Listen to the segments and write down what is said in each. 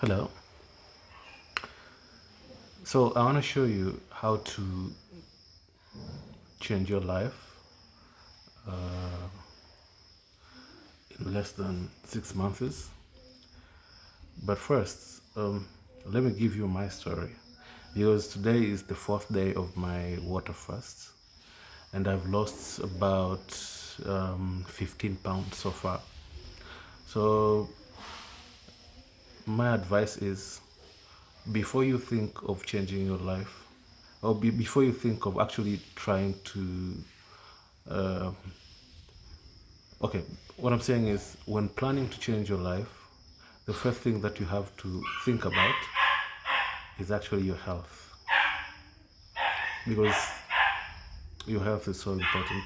Hello. So I want to show you how to change your life in less than 6 months. But first, let me give you my story because today is the fourth day of my water fast, and I've lost about 15 pounds so far. So my advice is before you think of changing your life, or before you think of actually trying to okay, what I'm saying is when planning to change your life, the first thing that you have to think about is actually your health, because your health is so important.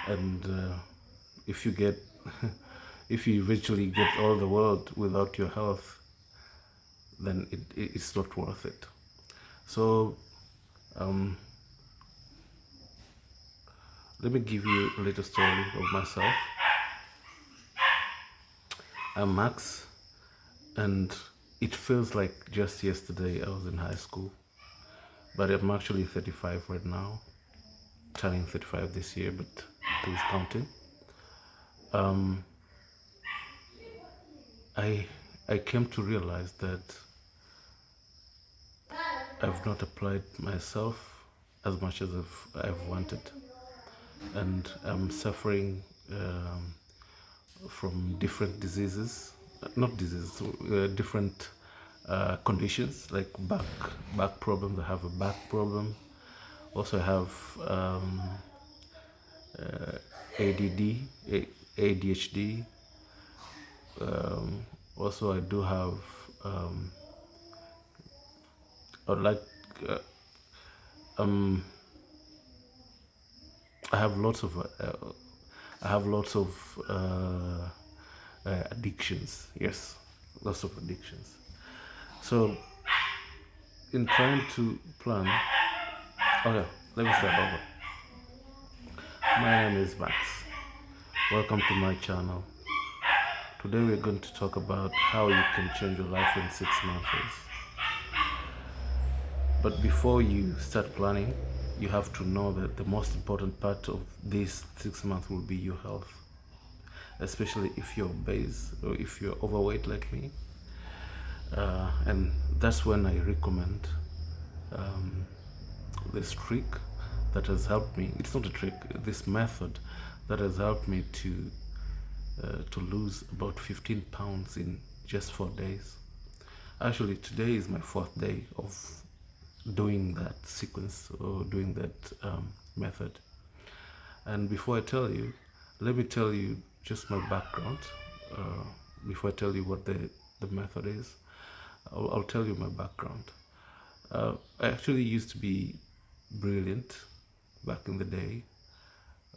And if you get if you eventually get all the world without your health, then it's not worth it. So um, let me give you a little story of myself. I'm Max, and it feels like just yesterday I was in high school, but I'm actually 35 right now, turning 35 this year, but who's counting? Um, I I came to realize that I've not applied myself as much as I've wanted, and I'm suffering from different diseases, not diseases, different conditions like back problems. I have a back problem. Also, I have ADD, ADHD. Also, I do have or like uh, um, I have lots of addictions. Yes, lots of addictions. So, in trying to plan, okay, let me start over. My name is Max. Welcome to my channel. Today we're going to talk about how you can change your life in 6 months. But before you start planning, you have to know that the most important part of these 6 months will be your health, especially if you're obese or if you're overweight like me. And that's when I recommend this trick that has helped me. It's not a trick, this method that has helped me to lose about 15 pounds in just 4 days. Actually, today is my fourth day of doing that sequence or doing that method. And before I tell you, let me tell you just my background. Uh, Before I tell you what the method is, I'll tell you my background. I actually used to be brilliant back in the day.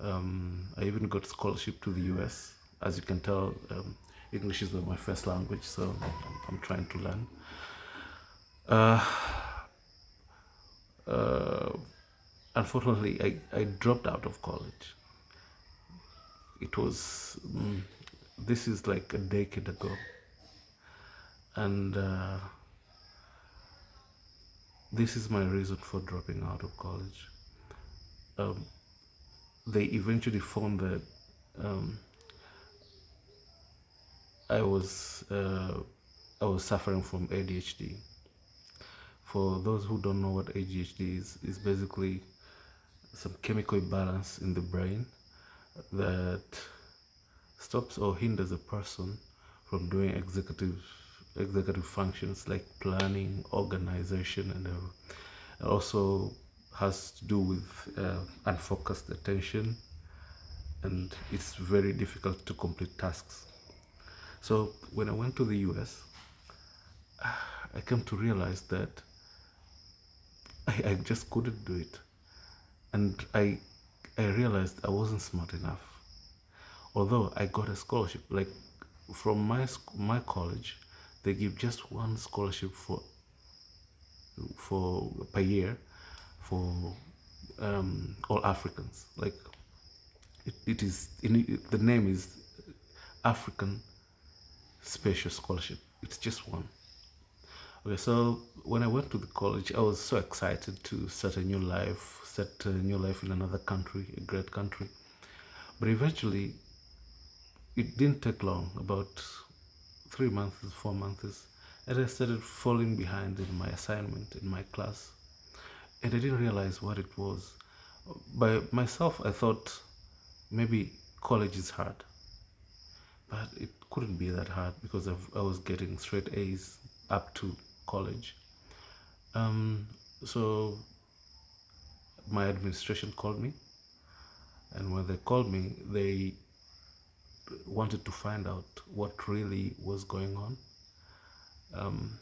I even got scholarship to the US. As you can tell, English is my first language, so I'm trying to learn. Unfortunately, I dropped out of college. It was, this is like a decade ago. And this is my reason for dropping out of college. They eventually found that um, I was uh, I was suffering from ADHD. For those who don't know what ADHD is basically some chemical imbalance in the brain that stops or hinders a person from doing executive functions like planning, organization, and also has to do with unfocused attention, and it's very difficult to complete tasks. So when I went to the US, I came to realize that I just couldn't do it. And I realized I wasn't smart enough. Although I got a scholarship, like from my college, they give just one scholarship for per year for all Africans. Like it is the name is African Special Scholarship. It's just one. Okay, so when I went to the college, I was so excited to start a new life, set a new life in another country, a great country. But eventually, it didn't take long, about 3 months, 4 months, and I started falling behind in my assignment in my class. And I didn't realize what it was. By myself, I thought maybe college is hard, but it couldn't be that hard because I was getting straight A's up to college. Um, so my administration called me, and when they called me, they wanted to find out what really was going on. Um,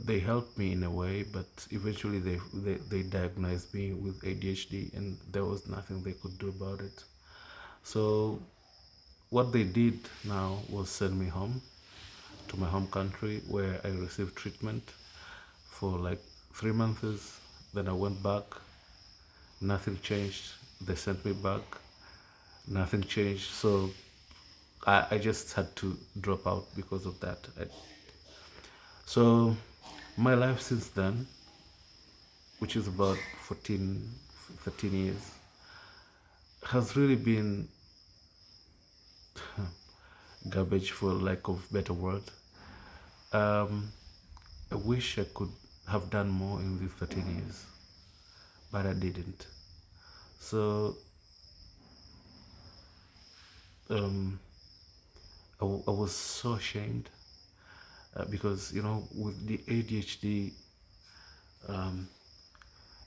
they helped me in a way, but eventually they diagnosed me with ADHD, and there was nothing they could do about it. So what they did now was send me home to my home country where I received treatment for like 3 months. Then I went back, nothing changed. They sent me back, nothing changed. So I just had to drop out because of that. So my life since then, which is about 14, 13 years, has really been garbage for lack of better word. I wish I could have done more in these 13 years, but I didn't. So um, I was so ashamed because, with the ADHD,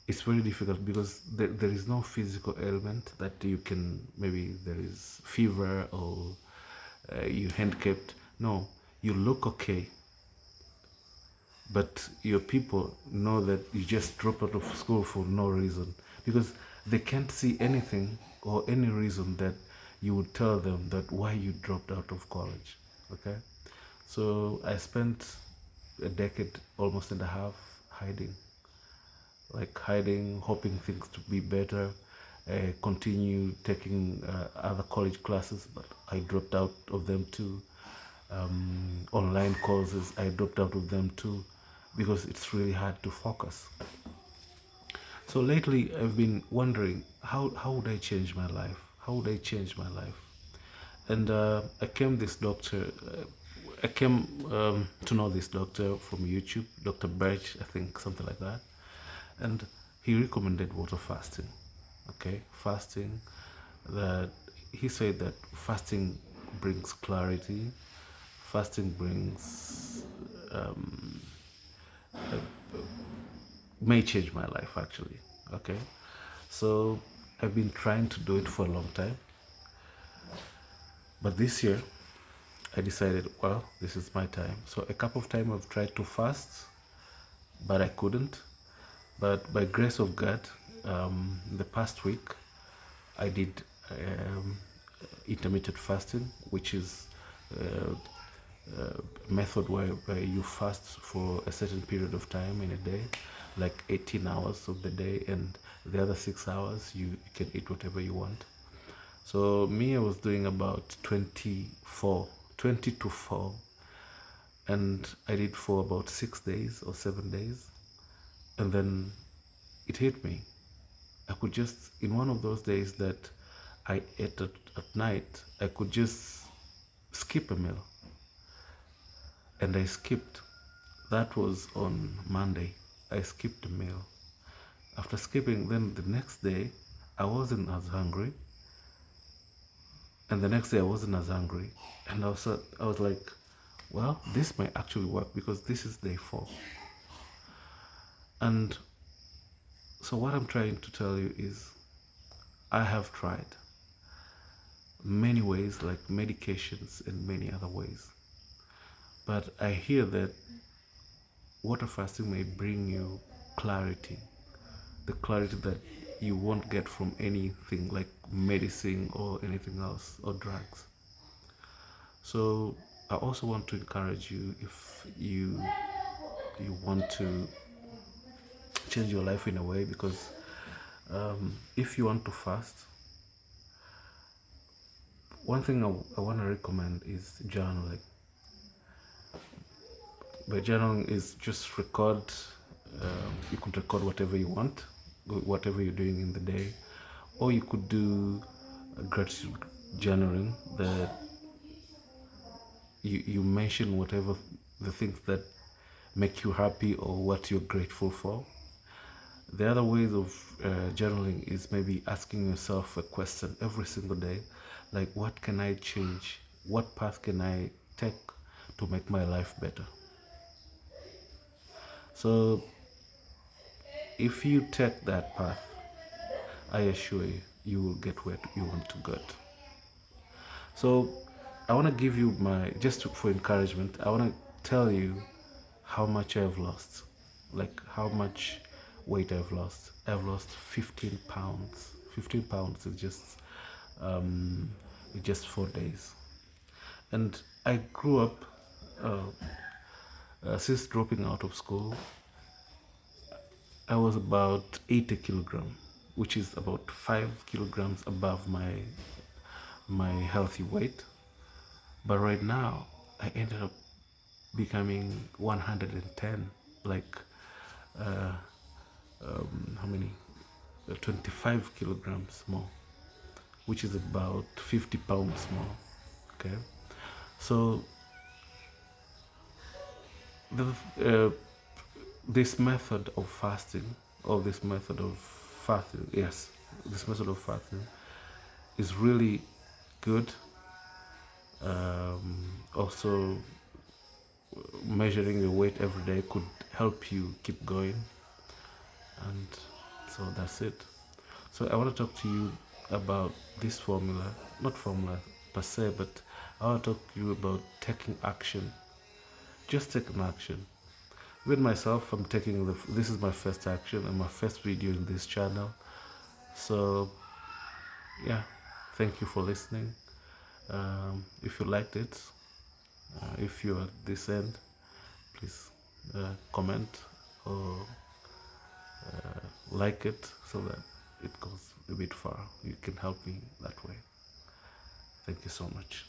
it's very difficult because there is no physical ailment that you can, maybe there is fever or you're handicapped. No, you look okay, but your people know that you just dropped out of school for no reason because they can't see anything or any reason that you would tell them that why you dropped out of college. Okay, so I spent a decade almost and a half hiding, like hiding, hoping things to be better, continue taking other college classes, but I dropped out of them too. Online courses, I dropped out of them too because it's really hard to focus. So lately, I've been wondering how would I change my life? How would I change my life? And I came to know this doctor from YouTube, Dr. Birch, I think, something like that. And he recommended water fasting. Okay, fasting. That he said that fasting brings clarity. Fasting brings may change my life actually. Okay, so I've been trying to do it for a long time, but this year I decided, well, this is my time. So a couple of times I've tried to fast, but I couldn't. But by grace of God, the past week I did intermittent fasting, which is a method where you fast for a certain period of time in a day, like 18 hours of the day, and the other 6 hours you can eat whatever you want. So me, I was doing about 20 to 4, and I did for about 6 days or 7 days, and then it hit me. I could just, in one of those days that I ate at night, I could just skip a meal, and I skipped. That was on Monday. I skipped a meal. After skipping, then the next day, I wasn't as hungry, and the next day I wasn't as hungry, and I was like, well, this might actually work because this is day 4. And so what I'm trying to tell you is I have tried many ways, like medications and many other ways, but I hear that water fasting may bring you clarity, the clarity that you won't get from anything like medicine or anything else or drugs. So I also want to encourage you, if you want to change your life in a way, because if you want to fast, one thing I want to recommend is journaling. But journaling is just record. You could record whatever you want, whatever you're doing in the day, or you could do gratitude journaling that you mention whatever the things that make you happy or what you're grateful for. The other ways of journaling is maybe asking yourself a question every single day, like what can I change? What path can I take to make my life better? So if you take that path, I assure you, you will get where you want to get. So I want to give you for encouragement, I want to tell you how much I've lost, like how much weight I've lost. I've lost 15 pounds. 15 pounds in just 4 days. And I grew up, since dropping out of school, I was about 80 kilograms, which is about 5 kilograms above my healthy weight. But right now, I ended up becoming 110, like how many? 25 kilograms more, which is about 50 pounds more. Okay, so this method of fasting, this method of fasting is really good. Also, measuring your weight every day could help you keep going. And so that's it. So I want to talk to you about this formula, not formula per se, but I want to talk to you about taking action. Just taking action. With myself, this is my first action and my first video in this channel. So yeah, thank you for listening. If you liked it, if you're at this end, please comment or like it so that it goes a bit far. You can help me that way. Thank you so much.